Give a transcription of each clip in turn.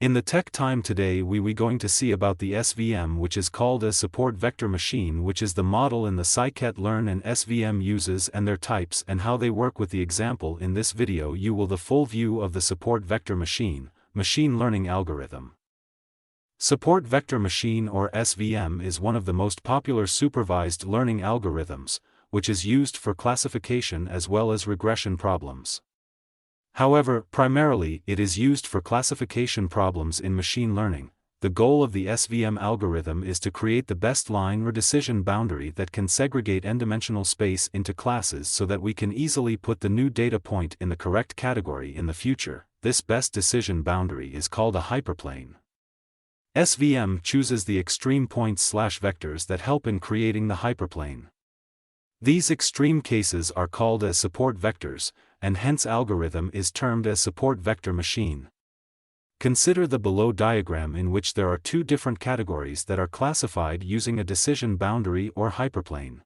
In the tech time today we going to see about the SVM, which is called as support vector machine, which is the model in the Sciket-Learn and SVM uses and their types and how they work. With the example in this video you will the full view of the support vector machine learning algorithm. Support vector machine or SVM is one of the most popular supervised learning algorithms, which is used for classification as well as regression problems. However, primarily it is used for classification problems in machine learning. The goal of the SVM algorithm is to create the best line or decision boundary that can segregate n-dimensional space into classes so that we can easily put the new data point in the correct category in the future. This best decision boundary is called a hyperplane. SVM chooses the extreme points/vectors that help in creating the hyperplane. These extreme cases are called as support vectors, and hence algorithm is termed as support vector machine. Consider the below diagram in which there are two different categories that are classified using a decision boundary or hyperplane.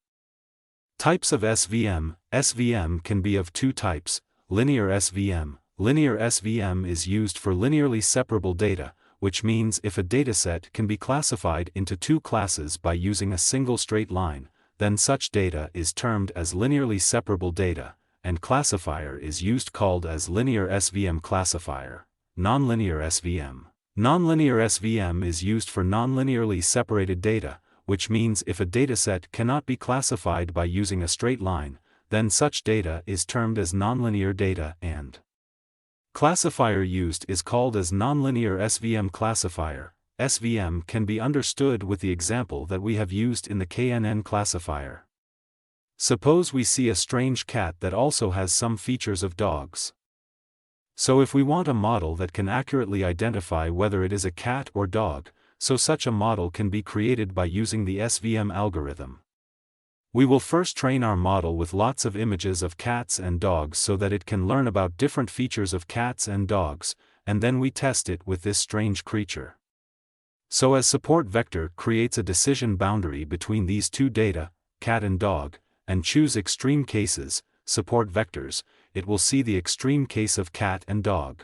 Types of SVM. SVM can be of two types. Linear SVM. Linear SVM is used for linearly separable data, which means if a dataset can be classified into two classes by using a single straight line, then such data is termed as linearly separable data, and classifier is used called as linear SVM classifier. Nonlinear SVM. Nonlinear SVM is used for nonlinearly separated data, which means if a dataset cannot be classified by using a straight line, then such data is termed as nonlinear data, and classifier used is called as nonlinear SVM classifier. SVM can be understood with the example that we have used in the KNN classifier. Suppose we see a strange cat that also has some features of dogs. So if we want a model that can accurately identify whether it is a cat or dog, so such a model can be created by using the SVM algorithm. We will first train our model with lots of images of cats and dogs so that it can learn about different features of cats and dogs, and then we test it with this strange creature. So as support vector creates a decision boundary between these two data, cat and dog, and choose extreme cases, support vectors, it will see the extreme case of cat and dog.